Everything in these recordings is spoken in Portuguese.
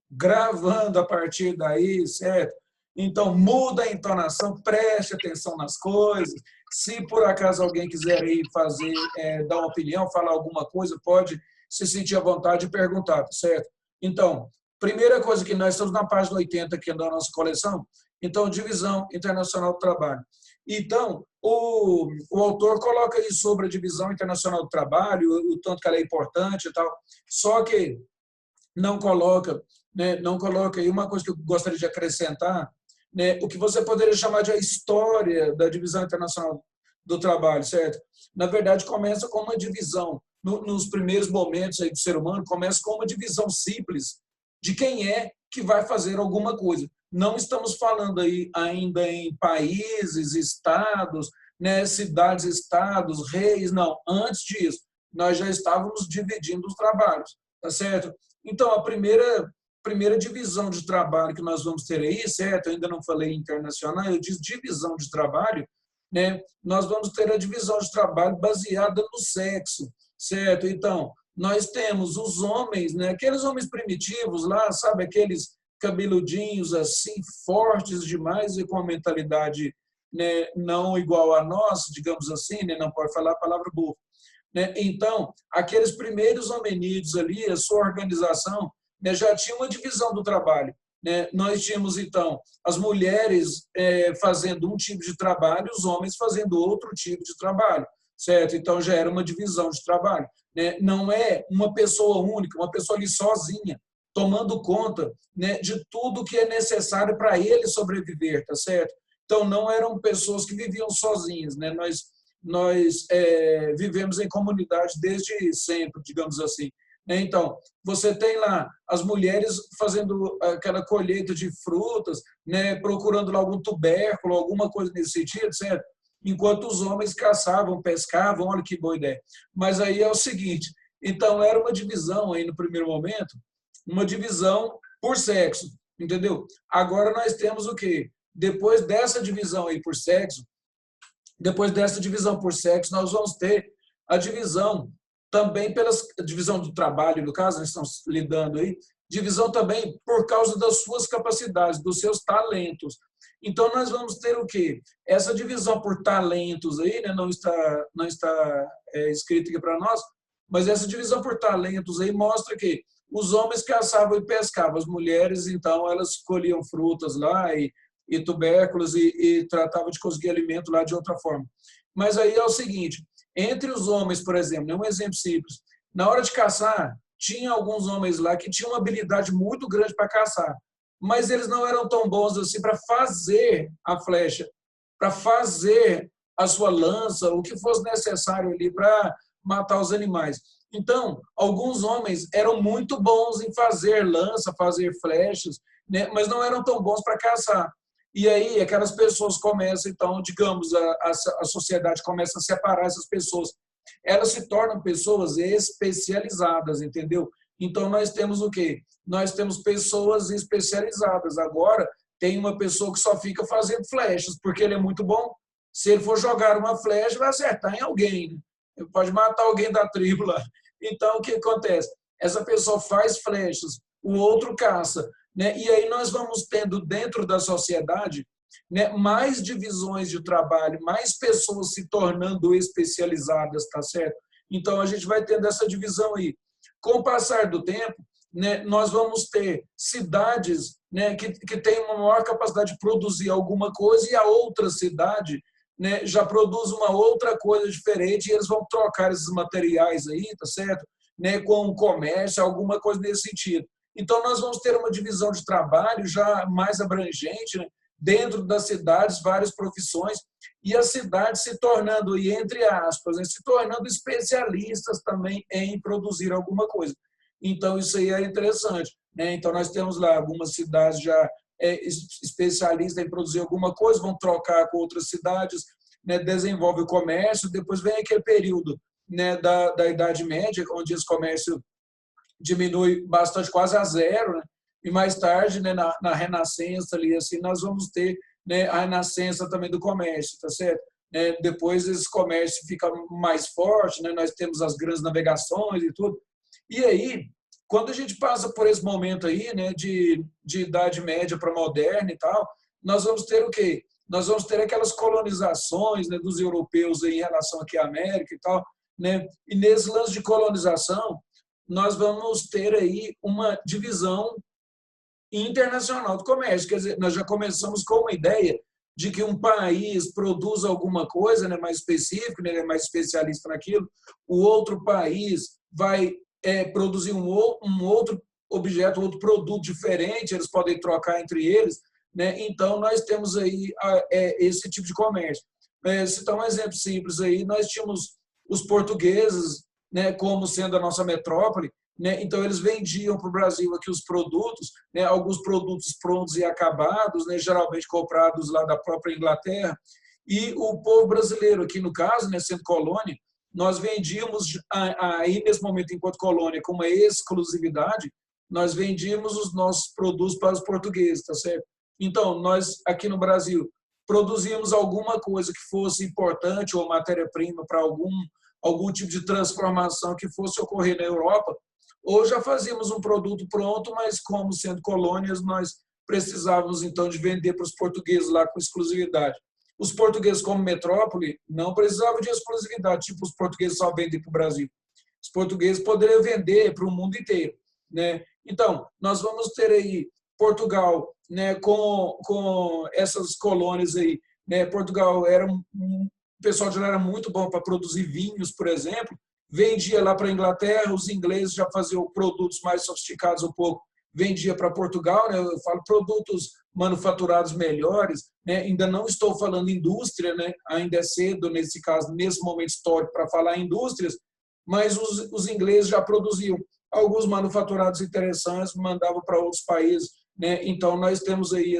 gravando a partir daí, certo? Então, muda a entonação, preste atenção nas coisas. Se por acaso alguém quiser aí fazer, dar uma opinião, falar alguma coisa, pode se sentir à vontade de perguntar, tá certo? Então, primeira coisa que nós estamos na página 80 aqui da nossa coleção, então, divisão internacional do trabalho. Então, o autor coloca aí sobre a divisão internacional do trabalho, o tanto que ela é importante e tal, só que não coloca, né, não coloca aí uma coisa que eu gostaria de acrescentar, né, o que você poderia chamar de a história da divisão internacional do trabalho, certo? Na verdade, começa com uma divisão, nos primeiros momentos aí do ser humano, começa com uma divisão simples de quem é que vai fazer alguma coisa. Não estamos falando aí ainda em países, estados, né, cidades, estados, reis, não. Antes disso, nós já estávamos dividindo os trabalhos, tá certo? Então, a primeira divisão de trabalho que nós vamos ter aí, certo? Eu ainda não falei internacional, eu disse divisão de trabalho, né? Nós vamos ter a divisão de trabalho baseada no sexo, certo? Então, nós temos os homens, né? Aqueles homens primitivos lá, sabe? Aqueles cabeludinhos assim, fortes demais e com a mentalidade, né, não igual a nós, digamos assim, né? Não pode falar a palavra burra, né? Então, aqueles primeiros hominídeos ali, a sua organização, né, já tinha uma divisão do trabalho, né? Nós tínhamos, então, as mulheres fazendo um tipo de trabalho, os homens fazendo outro tipo de trabalho, certo? Então, já era uma divisão de trabalho, né? Não é uma pessoa única, uma pessoa ali sozinha, tomando conta, né, de tudo que é necessário para ele sobreviver, tá certo? Então, não eram pessoas que viviam sozinhas, né? Nós vivemos em comunidade desde sempre, digamos assim. Então, você tem lá as mulheres fazendo aquela colheita de frutas, né, procurando lá algum tubérculo, alguma coisa nesse sentido, certo? Enquanto os homens caçavam, pescavam, olha que boa ideia. Mas aí é o seguinte, então era uma divisão aí no primeiro momento, uma divisão por sexo, entendeu? Agora nós temos o quê? Depois dessa divisão aí por sexo, depois dessa divisão por sexo, nós vamos ter a divisão também pela divisão do trabalho, no caso, nós estamos lidando aí, divisão também por causa das suas capacidades, dos seus talentos. Então, nós vamos ter o quê? Essa divisão por talentos aí, né, não está escrito aqui para nós, mas essa divisão por talentos aí mostra que os homens caçavam e pescavam, as mulheres, então, elas colhiam frutas lá e tubérculos e tratava de conseguir alimento lá de outra forma. Mas aí é o seguinte, entre os homens, por exemplo, um exemplo simples, na hora de caçar, tinha alguns homens lá que tinham uma habilidade muito grande para caçar, mas eles não eram tão bons assim para fazer a flecha, para fazer a sua lança, o que fosse necessário ali para matar os animais. Então, alguns homens eram muito bons em fazer lança, fazer flechas, né, mas não eram tão bons para caçar. E aí aquelas pessoas começam, então, digamos, a sociedade começa a separar essas pessoas. Elas se tornam pessoas especializadas, entendeu? Então, nós temos o quê? Nós temos pessoas especializadas. Agora, tem uma pessoa que só fica fazendo flechas, porque ele é muito bom. Se ele for jogar uma flecha, vai acertar em alguém, né? Ele pode matar alguém da tribo lá. Então, o que acontece? Essa pessoa faz flechas, o outro caça, né? E aí nós vamos tendo dentro da sociedade, né, mais divisões de trabalho, mais pessoas se tornando especializadas, tá certo? Então a gente vai tendo essa divisão aí. Com o passar do tempo, né, nós vamos ter cidades, né, que têm uma maior capacidade de produzir alguma coisa e a outra cidade, né, já produz uma outra coisa diferente e eles vão trocar esses materiais aí, tá certo? Né, com o comércio, alguma coisa nesse sentido. Então, nós vamos ter uma divisão de trabalho já mais abrangente, né? Dentro das cidades, várias profissões, e as cidades se tornando, e entre aspas, né? Se tornando especialistas também em produzir alguma coisa. Então, isso aí é interessante, né? Então, nós temos lá algumas cidades já especialistas em produzir alguma coisa, vão trocar com outras cidades, né? Desenvolve o comércio, depois vem aquele período, né, da Idade Média, onde esse comércio diminui bastante, quase a zero, né? E mais tarde, né, na Renascença ali assim, nós vamos ter, né, a renascença também do comércio, tá certo? Depois esse comércio fica mais forte, né? Nós temos as grandes navegações e tudo. E aí quando a gente passa por esse momento aí, né, de Idade Média para moderna e tal, nós vamos ter o quê? Nós vamos ter aquelas colonizações, né, dos europeus aí em relação aqui à América e tal, né? E nesse lance de colonização, nós vamos ter aí uma divisão internacional do comércio. Quer dizer, nós já começamos com uma ideia de que um país produz alguma coisa, né, mais específica, né, mais especialista naquilo, o outro país vai produzir um outro objeto, um outro produto diferente, eles podem trocar entre eles, né? Então, nós temos aí esse tipo de comércio. Citar um exemplo simples aí, nós tínhamos os portugueses, né, como sendo a nossa metrópole, né? Então, eles vendiam para o Brasil aqui os produtos, né? Alguns produtos prontos e acabados, né? Geralmente comprados lá da própria Inglaterra. E o povo brasileiro, aqui no caso, né, sendo colônia, nós vendíamos, aí nesse momento, enquanto colônia, com uma exclusividade, nós vendíamos os nossos produtos para os portugueses, tá certo? Então, nós, aqui no Brasil, produzíamos alguma coisa que fosse importante ou matéria-prima para algum tipo de transformação que fosse ocorrer na Europa, ou já fazíamos um produto pronto, mas como sendo colônias, nós precisávamos então de vender para os portugueses lá com exclusividade. Os portugueses, como metrópole, não precisavam de exclusividade, tipo os portugueses só vendem para o Brasil. Os portugueses poderiam vender para o mundo inteiro, né? Então, nós vamos ter aí Portugal, né, com essas colônias aí, né? Portugal era o pessoal de lá era muito bom para produzir vinhos, por exemplo, vendia lá para a Inglaterra, os ingleses já faziam produtos mais sofisticados um pouco, vendia para Portugal, né? Eu falo produtos manufaturados melhores, né? Ainda não estou falando indústria, né? Ainda é cedo nesse caso, nesse momento histórico para falar indústrias, mas os ingleses já produziam alguns manufaturados interessantes, mandavam para outros países, né? Então nós temos aí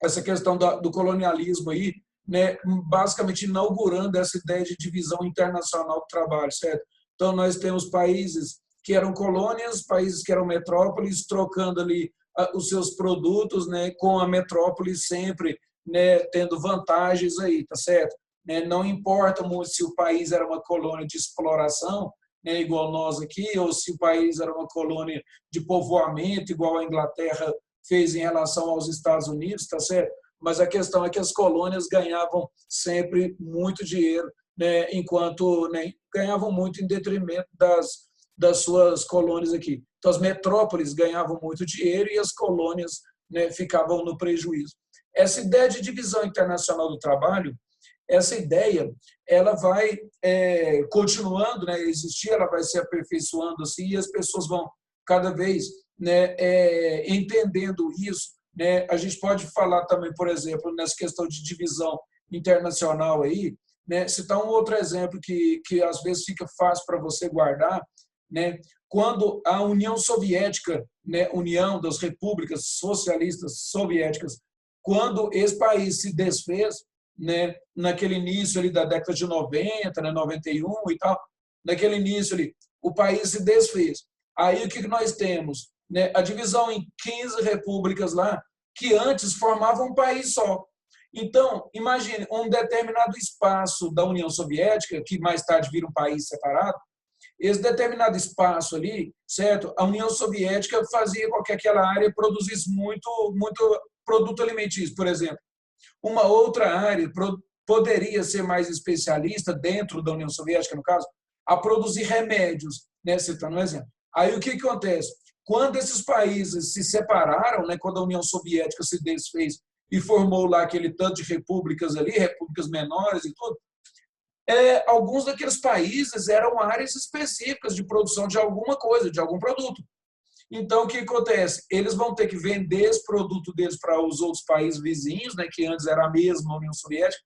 essa questão do colonialismo aí, né, basicamente inaugurando essa ideia de divisão internacional do trabalho, certo? Então, nós temos países que eram colônias, países que eram metrópoles, trocando ali os seus produtos, né, com a metrópole sempre, né, tendo vantagens aí, tá certo? Né, não importa muito se o país era uma colônia de exploração, né, igual nós aqui, ou se o país era uma colônia de povoamento, igual a Inglaterra fez em relação aos Estados Unidos, tá certo? Mas a questão é que as colônias ganhavam sempre muito dinheiro, né, enquanto, né, ganhavam muito em detrimento das suas colônias aqui. Então, as metrópoles ganhavam muito dinheiro e as colônias, né, ficavam no prejuízo. Essa ideia de divisão internacional do trabalho, essa ideia, ela vai continuando, né, existir, ela vai se aperfeiçoando assim, e as pessoas vão cada vez, né, entendendo isso, né? A gente pode falar também, por exemplo, nessa questão de divisão internacional aí, né? Citar um outro exemplo que às vezes fica fácil para você guardar, né? Quando a União Soviética, né, União das Repúblicas Socialistas Soviéticas, quando esse país se desfez, né, naquele início ali da década de 90, né, 91 e tal, naquele início ali, o país se desfez. Aí o que nós temos? Né, a divisão em 15 repúblicas lá, que antes formavam um país só. Então, imagine, um determinado espaço da União Soviética, que mais tarde vira um país separado, esse determinado espaço ali, certo? A União Soviética fazia com que aquela área produzisse muito produto alimentício, por exemplo. Uma outra área poderia ser mais especialista, dentro da União Soviética, no caso, a produzir remédios, né? Citando um exemplo. Aí o que acontece? Quando esses países se separaram, né, quando a União Soviética se desfez e formou lá aquele tanto de repúblicas ali, repúblicas menores e tudo, alguns daqueles países eram áreas específicas de produção de alguma coisa, de algum produto. Então, o que acontece? Eles vão ter que vender esse produto deles para os outros países vizinhos, né, que antes era a mesma União Soviética,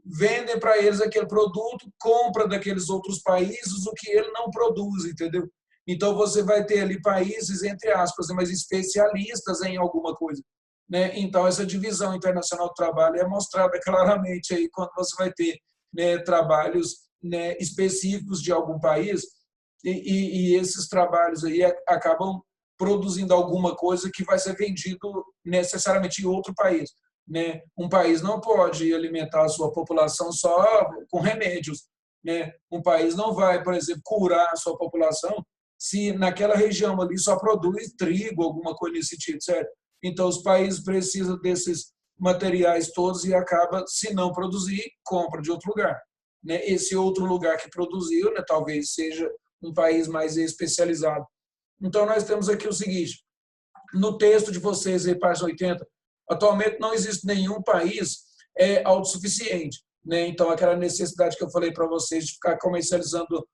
vendem para eles aquele produto, compra daqueles outros países o que ele não produz, entendeu? Então, você vai ter ali países, entre aspas, mas especialistas em alguma coisa, né? Então, essa divisão internacional do trabalho é mostrada claramente aí quando você vai ter, né, trabalhos, né, específicos de algum país e esses trabalhos aí acabam produzindo alguma coisa que vai ser vendido necessariamente em outro país, né? Um país não pode alimentar a sua população só com remédios, né? Um país não vai, por exemplo, curar a sua população se naquela região ali só produz trigo, alguma coisa nesse sentido, certo? Então, os países precisam desses materiais todos e acaba, se não produzir, compra de outro lugar. Né? Esse outro lugar que produziu, né, talvez seja um país mais especializado. Então, nós temos aqui o seguinte, no texto de vocês, aí, página 80, atualmente não existe nenhum país autossuficiente. Né? Então, aquela necessidade que eu falei para vocês de ficar comercializando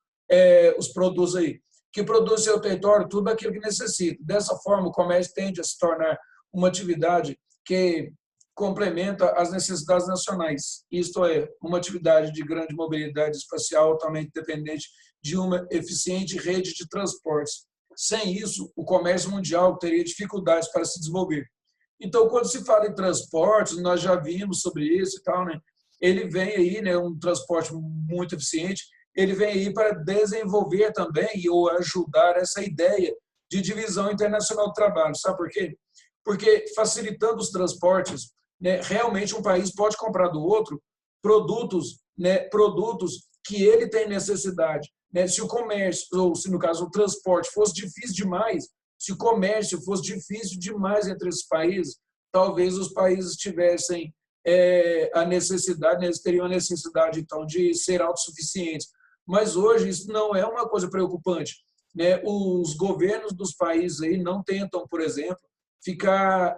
os produtos aí, que produz seu território tudo aquilo que necessita. Dessa forma, o comércio tende a se tornar uma atividade que complementa as necessidades nacionais, isto é, uma atividade de grande mobilidade espacial altamente dependente de uma eficiente rede de transportes. Sem isso, o comércio mundial teria dificuldades para se desenvolver. Então, quando se fala em transportes, nós já vimos sobre isso e tal, né? Ele vem aí, né, um transporte muito eficiente, ele vem aí para desenvolver também ou ajudar essa ideia de divisão internacional do trabalho. Sabe por quê? Porque facilitando os transportes, né, realmente um país pode comprar do outro produtos, né, produtos que ele tem necessidade. Né? Se o comércio, ou se no caso o transporte fosse difícil demais, se o comércio fosse difícil demais entre esses países, talvez os países tivessem a necessidade, né, eles teriam a necessidade, então, de ser autossuficientes. Mas hoje isso não é uma coisa preocupante. Né? Os governos dos países aí não tentam, por exemplo, ficar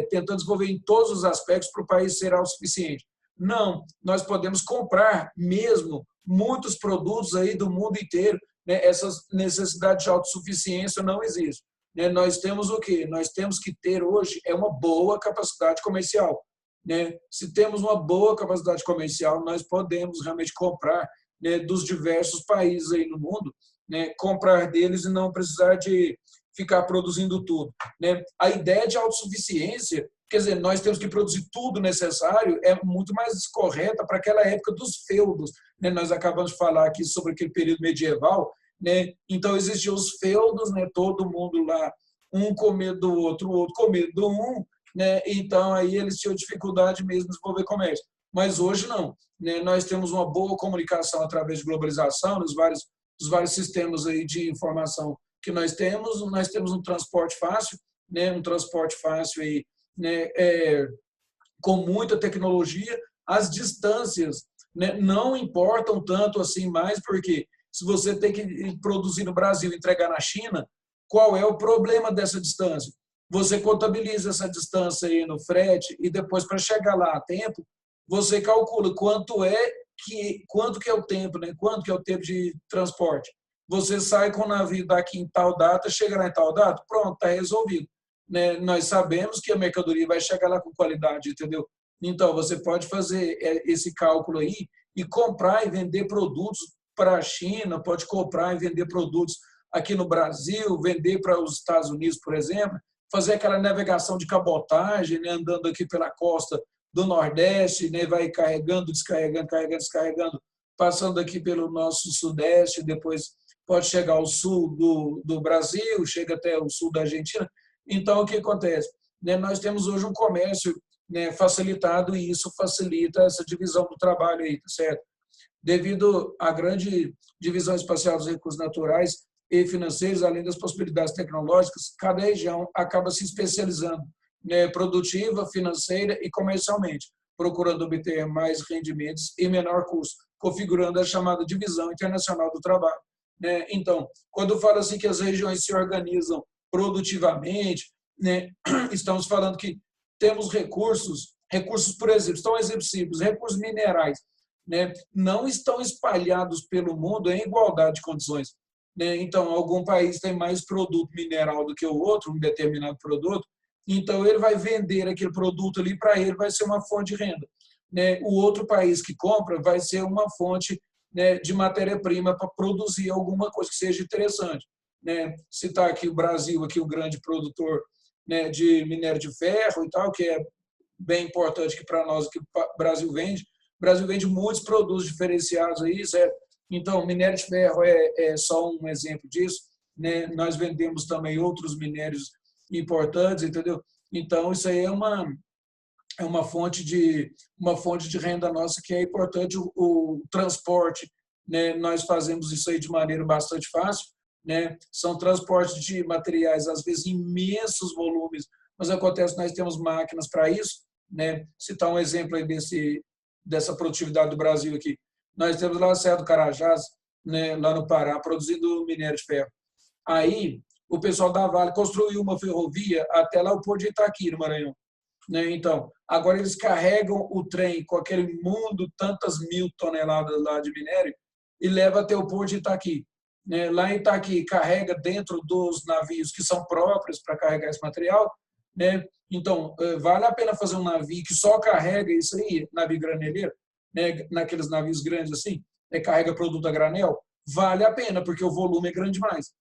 tentando desenvolver em todos os aspectos para o país ser autossuficiente. Não, nós podemos comprar mesmo muitos produtos aí do mundo inteiro. Né? Essa necessidade de autossuficiência não existe. Né? Nós temos o quê? Nós temos que ter hoje uma boa capacidade comercial. Né? Se temos uma boa capacidade comercial, nós podemos realmente comprar, né, dos diversos países aí no mundo, né, comprar deles e não precisar de ficar produzindo tudo. Né? A ideia de autossuficiência, quer dizer, nós temos que produzir tudo necessário, é muito mais correta para aquela época dos feudos. Né? Nós acabamos de falar aqui sobre aquele período medieval. Né? Então, existiam os feudos, né? Todo mundo lá, um com medo do outro, o outro com medo do um. Né? Então, aí eles tinham dificuldade mesmo de desenvolver comércio. Mas hoje não. Né? Nós temos uma boa comunicação através de globalização, dos vários sistemas aí de informação que nós temos um transporte fácil, né? Um transporte fácil aí, né? Com muita tecnologia, as distâncias, né, não importam tanto assim mais, porque se você tem que produzir no Brasil e entregar na China, qual é o problema dessa distância? Você contabiliza essa distância aí no frete e depois, para chegar lá a tempo, você calcula quanto que é o tempo, né? Quanto que é o tempo de transporte. Você sai com o navio daqui em tal data, chega lá em tal data, pronto, está resolvido. Né? Nós sabemos que a mercadoria vai chegar lá com qualidade, entendeu? Então, você pode fazer esse cálculo aí e comprar e vender produtos para a China, pode comprar e vender produtos aqui no Brasil, vender para os Estados Unidos, por exemplo, fazer aquela navegação de cabotagem, né? Andando aqui pela costa do Nordeste, né? Vai carregando, descarregando, carregando, descarregando, passando aqui pelo nosso Sudeste, depois pode chegar ao sul do Brasil, chega até o sul da Argentina. Então, o que acontece? Né? Nós temos hoje um comércio, né, facilitado e isso facilita essa divisão do trabalho aí, tá certo? Devido à grande divisão espacial dos recursos naturais e financeiros, além das possibilidades tecnológicas, cada região acaba se especializando, né, produtiva, financeira e comercialmente, procurando obter mais rendimentos e menor custo, configurando a chamada divisão internacional do trabalho. Né? Então, quando fala assim que as regiões se organizam produtivamente, né, estamos falando que temos recursos, por exemplo, estão exemplos, recursos minerais, né, não estão espalhados pelo mundo em igualdade de condições. Né? Então, algum país tem mais produto mineral do que o outro, um determinado produto, então ele vai vender aquele produto ali, para ele vai ser uma fonte de renda. Né? O outro país que compra vai ser uma fonte, né, de matéria-prima para produzir alguma coisa que seja interessante. Né? Citar aqui o Brasil, aqui o grande produtor, né, de minério de ferro e tal, que é bem importante que para nós que o Brasil vende. O Brasil vende muitos produtos diferenciados aí, certo? Então, minério de ferro é só um exemplo disso. Né? Nós vendemos também outros minérios importantes, entendeu? Então, isso aí é uma fonte de renda nossa que é importante, o transporte. Né? Nós fazemos isso aí de maneira bastante fácil. né? São transportes de materiais, às vezes, em imensos volumes, mas acontece que nós temos máquinas para isso, né? Citar um exemplo aí dessa produtividade do Brasil aqui. Nós temos lá a Serra do Carajás, né, lá no Pará, produzindo minério de ferro. Aí, o pessoal da Vale construiu uma ferrovia até lá o Porto de Itaqui, no Maranhão, né? Então, agora eles carregam o trem com aquele mundo, tantas mil toneladas lá de minério, e leva até o Porto de Itaqui, né? Lá em Itaqui, carrega dentro dos navios que são próprios para carregar esse material, né? Então, vale a pena fazer um navio que só carrega isso aí, navio graneleiro, né? Naqueles navios grandes assim, carrega produto a granel, vale a pena, porque o volume é grande demais.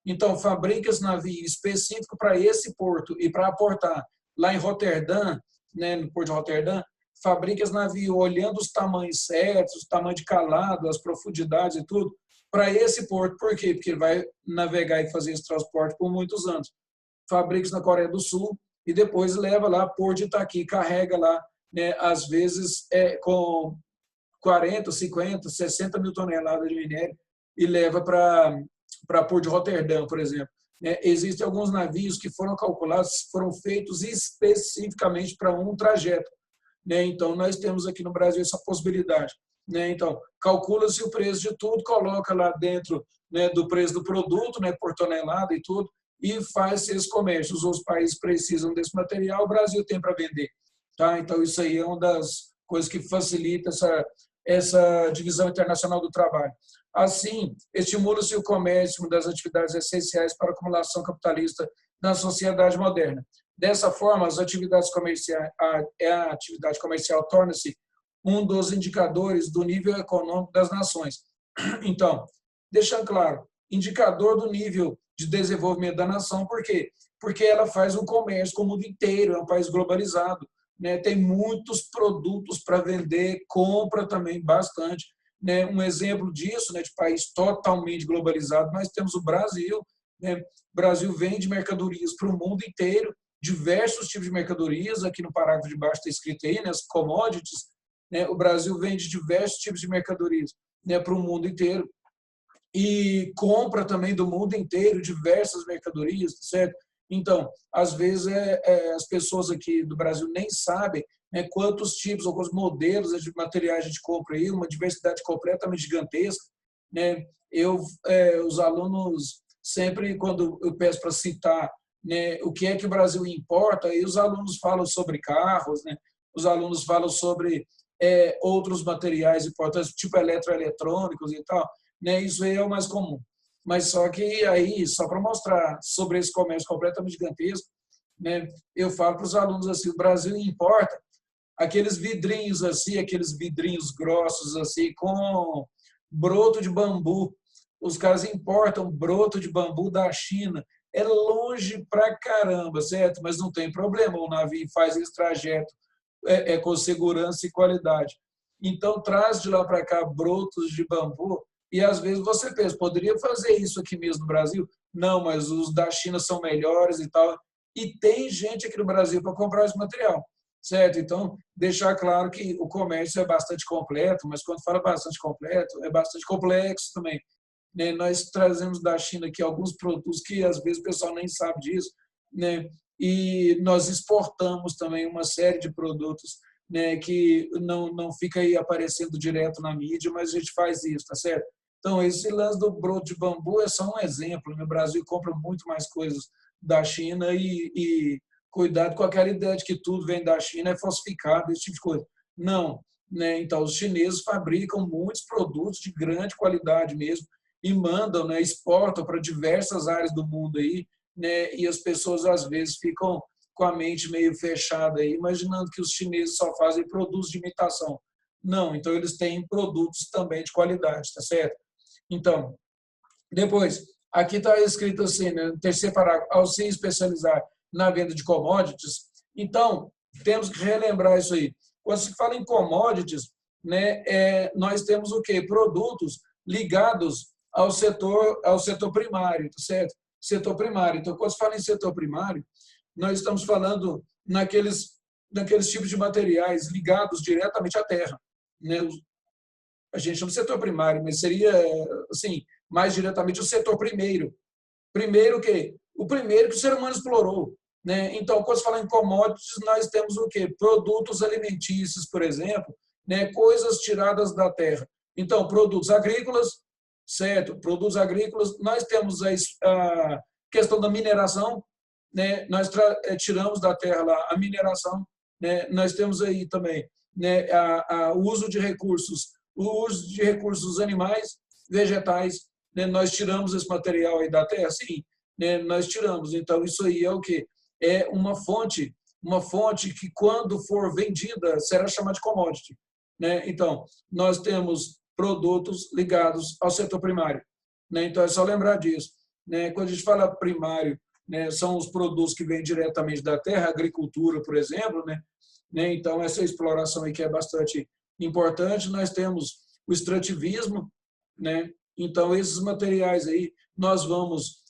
Então, fabrica esse navio específico para esse porto e para aportar lá em Roterdã, né, no porto de Roterdã, fabrica esse navio olhando os tamanhos certos, o tamanho de calado, as profundidades e tudo, para esse porto. Por quê? Porque ele vai navegar e fazer esse transporte por muitos anos. Fabrica isso na Coreia do Sul e depois leva lá, Porto de Itaqui, carrega lá, né, às vezes com 40, 50, 60 mil toneladas de minério e leva para Porto de Roterdã, por exemplo. Existem alguns navios que foram calculados, foram feitos especificamente para um trajeto. Então, nós temos aqui no Brasil essa possibilidade. Então, calcula-se o preço de tudo, coloca lá dentro, do preço do produto, por tonelada e tudo, e faz esse comércio. Os outros países precisam desse material, o Brasil tem para vender. Tá? Então, isso aí é uma das coisas que facilita essa divisão internacional do trabalho. Assim, estimula-se o comércio das atividades essenciais para a acumulação capitalista na sociedade moderna. Dessa forma, a atividade comercial torna-se um dos indicadores do nível econômico das nações. Então, deixando claro, indicador do nível de desenvolvimento da nação, por quê? Porque ela faz um comércio com o mundo inteiro, é um país globalizado, tem muitos produtos para vender, compra também bastante. Um exemplo disso, de país totalmente globalizado, nós temos o Brasil. O Brasil vende mercadorias para o mundo inteiro, diversos tipos de mercadorias, aqui no parágrafo de baixo está escrito aí, as commodities. O Brasil vende diversos tipos de mercadorias para o mundo inteiro e compra também do mundo inteiro diversas mercadorias, certo? Então, às vezes, as pessoas aqui do Brasil nem sabem quantos tipos ou quantos modelos de materiais a gente compra aí, uma diversidade completamente gigantesca. Os alunos, sempre quando eu peço para citar o que é que o Brasil importa, aí os alunos falam sobre carros, os alunos falam sobre outros materiais importantes, tipo eletroeletrônicos e tal. Isso aí é o mais comum. Mas só que aí, só para mostrar sobre esse comércio completamente gigantesco, eu falo para os alunos assim, o Brasil importa aqueles vidrinhos assim, aqueles vidrinhos grossos assim, com broto de bambu. Os caras importam broto de bambu da China. É longe pra caramba, certo? Mas não tem problema, o navio faz esse trajeto com segurança e qualidade. Então, traz de lá para cá brotos de bambu. E às vezes você pensa, poderia fazer isso aqui mesmo no Brasil? Não, mas os da China são melhores e tal. E tem gente aqui no Brasil para comprar esse material, certo? Então, deixar claro que o comércio é bastante completo, mas quando fala bastante completo, é bastante complexo também. Nós trazemos da China aqui alguns produtos que às vezes o pessoal nem sabe disso, e nós exportamos também uma série de produtos que não fica aí aparecendo direto na mídia, mas a gente faz isso, tá certo? Então, esse lance do broto de bambu é só um exemplo. O Brasil compra muito mais coisas da China e cuidado com aquela ideia de que tudo vem da China, é falsificado, esse tipo de coisa. Não. Então, os chineses fabricam muitos produtos de grande qualidade mesmo e mandam, exportam para diversas áreas do mundo aí, e as pessoas às vezes ficam com a mente meio fechada aí, imaginando que os chineses só fazem produtos de imitação. Não, então eles têm produtos também de qualidade, tá certo? Então, depois, aqui está escrito assim, no terceiro parágrafo, ao se especializar na venda de commodities. Então, temos que relembrar isso aí. Quando se fala em commodities, nós temos o quê? Produtos ligados ao setor primário, tá certo? Setor primário. Então, quando se fala em setor primário, nós estamos falando naqueles tipos de materiais ligados diretamente à terra. A gente chama de setor primário, mas seria assim, mais diretamente o setor primeiro. Primeiro que o primeiro que o ser humano explorou, né? Então, quando se fala em commodities, nós temos o quê? Produtos alimentícios, por exemplo, né? Coisas tiradas da terra. Então, produtos agrícolas, certo? Produtos agrícolas, nós temos a questão da mineração, né? Nós tiramos da terra lá a mineração, né? Nós temos aí também, né? O uso de recursos, o uso de recursos animais, vegetais, né? Nós tiramos esse material aí da terra, sim, né? Nós tiramos. Então isso aí é o que é uma fonte que quando for vendida será chamada de commodity, né? Então nós temos produtos ligados ao setor primário, né? Então é só lembrar disso, né? Quando a gente fala primário, né, são os produtos que vêm diretamente da terra, agricultura, por exemplo, né? Então essa exploração aí que é bastante importante. Nós temos o extrativismo, né? Então esses materiais aí nós vamos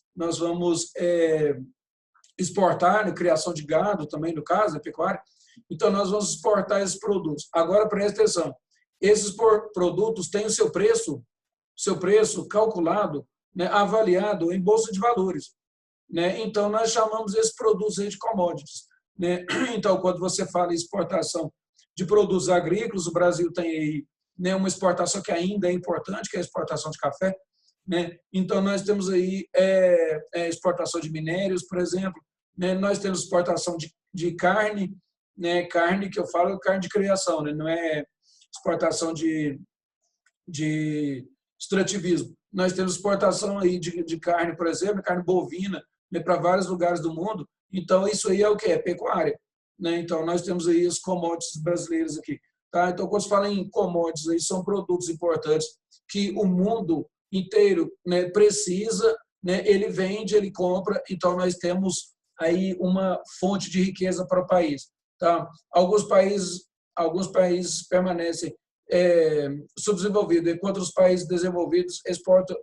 exportar, né? Criação de gado também no caso, a pecuária. Então nós vamos exportar esses produtos. Agora preste atenção, esses produtos têm o seu preço calculado, né? Avaliado em bolsa de valores, né? Então nós chamamos esses produtos aí de commodities, né? Então quando você fala em exportação de produtos agrícolas, o Brasil tem aí, né, uma exportação que ainda é importante, que é a exportação de café, né? Então nós temos aí exportação de minérios, por exemplo, né? Nós temos exportação de carne, né? Carne que eu falo carne de criação, né? Não é exportação de extrativismo. Nós temos exportação aí de carne, por exemplo, carne bovina, né, para vários lugares do mundo. Então isso aí é o que é pecuária, né? Então nós temos aí os commodities brasileiros aqui, tá? Então quando se fala em commodities aí são produtos importantes que o mundo inteiro, né, precisa, né? Ele vende, ele compra. Então nós temos aí uma fonte de riqueza para o país, tá? Alguns países permanecem subdesenvolvidos, enquanto os países desenvolvidos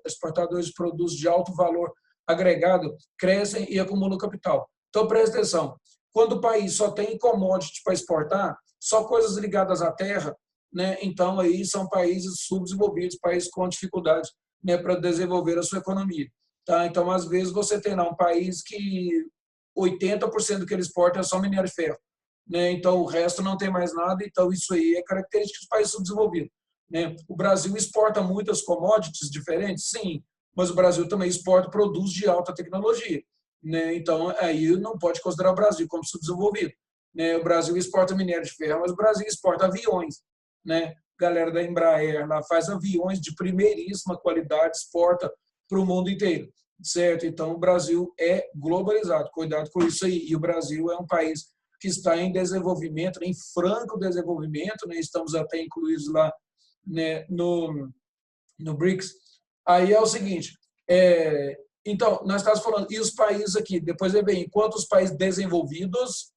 exportadores de produtos de alto valor agregado crescem e acumulam capital. Então presta atenção, quando o país só tem commodity para exportar, só coisas ligadas à terra, né? Então aí são países subdesenvolvidos, países com dificuldades, né, para desenvolver a sua economia, tá? Então às vezes você tem lá um país que 80% do que ele exporta é só minério de ferro, né? Então o resto não tem mais nada. Então isso aí é característica dos países subdesenvolvidos, né? O Brasil exporta muitas commodities diferentes, sim, mas o Brasil também exporta produtos de alta tecnologia, né? Então aí não pode considerar o Brasil como subdesenvolvido, né? O Brasil exporta minério de ferro, mas o Brasil exporta aviões, né? A galera da Embraer lá faz aviões de primeiríssima qualidade, exporta para o mundo inteiro, certo? Então o Brasil é globalizado, cuidado com isso aí. E o Brasil é um país que está em desenvolvimento, em franco desenvolvimento, né? Estamos até incluídos lá, né, no BRICS. Aí é o seguinte, então, nós estamos falando, e os países aqui, depois vem, enquanto os países desenvolvidos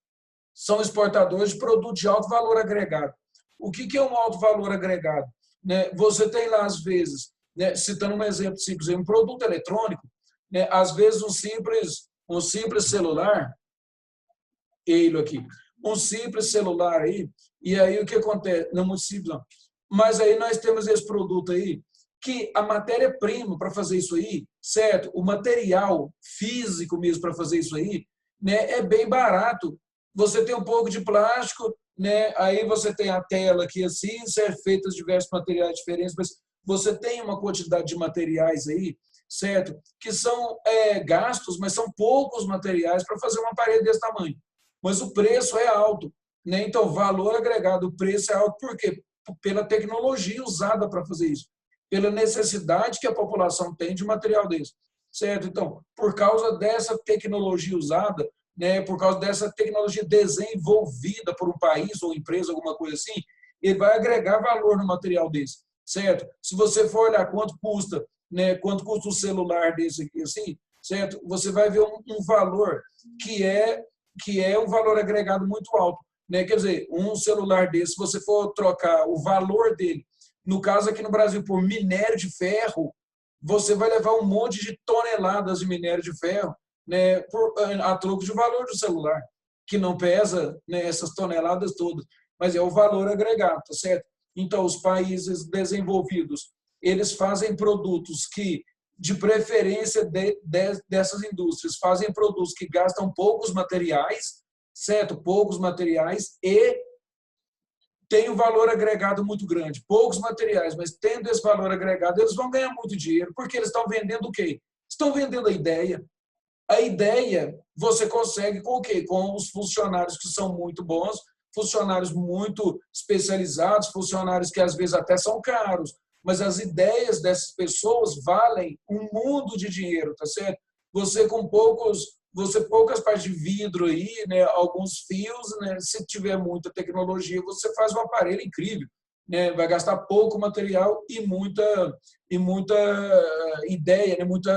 são exportadores de produtos de alto valor agregado. O que é um alto valor agregado? Né? Você tem lá, às vezes, né, citando um exemplo simples, um produto eletrônico, né, às vezes um simples celular, ele aqui, um simples celular aí, e aí o que acontece? Não é muito simples, não. Mas aí nós temos esse produto aí, que a matéria-prima para fazer isso aí, certo? O material físico mesmo para fazer isso aí, né, é bem barato. Você tem um pouco de plástico, né? Aí você tem a tela aqui assim, ser feitas diversos materiais diferentes, mas você tem uma quantidade de materiais aí, certo? Que são gastos, mas são poucos materiais para fazer uma parede desse tamanho. Mas o preço é alto, né? Então, valor agregado, o preço é alto por quê? Pela tecnologia usada para fazer isso, pela necessidade que a população tem de material desse, certo? Então, por causa dessa tecnologia usada, né, por causa dessa tecnologia desenvolvida por um país ou empresa, alguma coisa assim, ele vai agregar valor no material desse, certo? Se você for olhar quanto custa, né, quanto custa um celular desse aqui, assim, certo? Você vai ver um valor que é um valor agregado muito alto, né? Quer dizer, um celular desse, se você for trocar o valor dele, no caso aqui no Brasil, por minério de ferro, você vai levar um monte de toneladas de minério de ferro, né, a troco de valor do celular, que não pesa, né, essas toneladas todas, mas é o valor agregado, tá certo? Então, os países desenvolvidos, eles fazem produtos que de preferência dessas indústrias. Fazem produtos que gastam poucos materiais, certo? Poucos materiais e tem um valor agregado muito grande. Poucos materiais, mas tendo esse valor agregado, eles vão ganhar muito dinheiro, porque eles estão vendendo o quê? Estão vendendo a ideia. A ideia você consegue com o quê? Com os funcionários que são muito bons, funcionários muito especializados, funcionários que às vezes até são caros, mas as ideias dessas pessoas valem um mundo de dinheiro, tá certo? Você com poucas partes de vidro aí, né, alguns fios, né, se tiver muita tecnologia, você faz um aparelho incrível, né, vai gastar pouco material e muita ideia, né, muito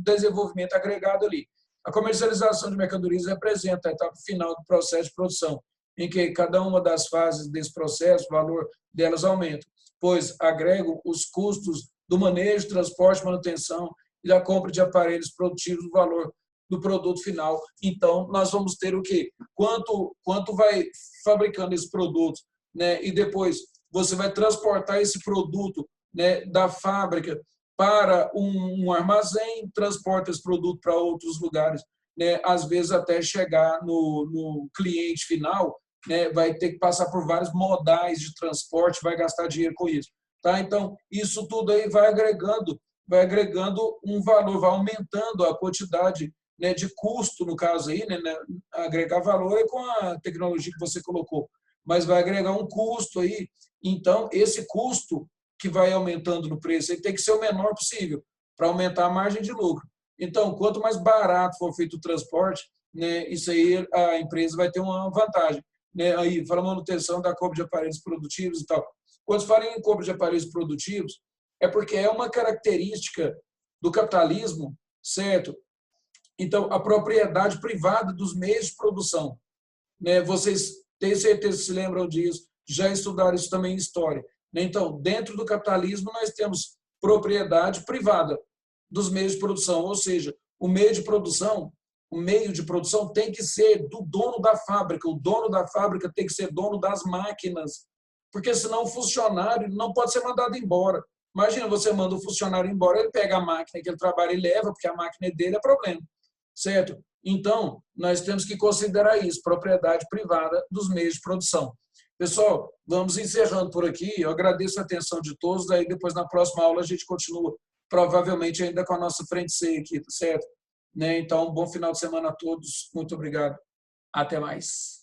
desenvolvimento agregado ali. A comercialização de mercadorias representa a etapa final do processo de produção, em que cada uma das fases desse processo, o valor delas aumenta, pois agregam os custos do manejo, transporte, manutenção e da compra de aparelhos produtivos, o valor do produto final. Então, nós vamos ter o quê? Quanto vai fabricando esse produto, né? E depois você vai transportar esse produto, né, da fábrica para um armazém, transporta esse produto para outros lugares, né? Às vezes até chegar no cliente final, né? Vai ter que passar por vários modais de transporte, vai gastar dinheiro com isso. Tá? Então, isso tudo aí vai agregando um valor, vai aumentando a quantidade, né, de custo, no caso aí, né, agregar valor é com a tecnologia que você colocou, mas vai agregar um custo aí. Então, esse custo que vai aumentando no preço ele tem que ser o menor possível para aumentar a margem de lucro. Então, quanto mais barato for feito o transporte, né, isso aí a empresa vai ter uma vantagem. Né? Aí, fala manutenção da compra de aparelhos produtivos e tal. Quando falam em compra de aparelhos produtivos, é porque é uma característica do capitalismo, certo? Então, a propriedade privada dos meios de produção, né? Vocês têm certeza que se lembram disso, já estudaram isso também em história. Então, dentro do capitalismo, nós temos propriedade privada dos meios de produção, ou seja, o meio de produção tem que ser do dono da fábrica, o dono da fábrica tem que ser dono das máquinas, porque senão o funcionário não pode ser mandado embora. Imagina, você manda o funcionário embora, ele pega a máquina que ele trabalha e leva, porque a máquina dele é problema, certo? Então, nós temos que considerar isso, propriedade privada dos meios de produção. Pessoal, vamos encerrando por aqui. Eu agradeço a atenção de todos. Daí, depois, na próxima aula, a gente continua, provavelmente ainda com a nossa frente C aqui, certo? Né? Então, bom final de semana a todos. Muito obrigado. Até mais.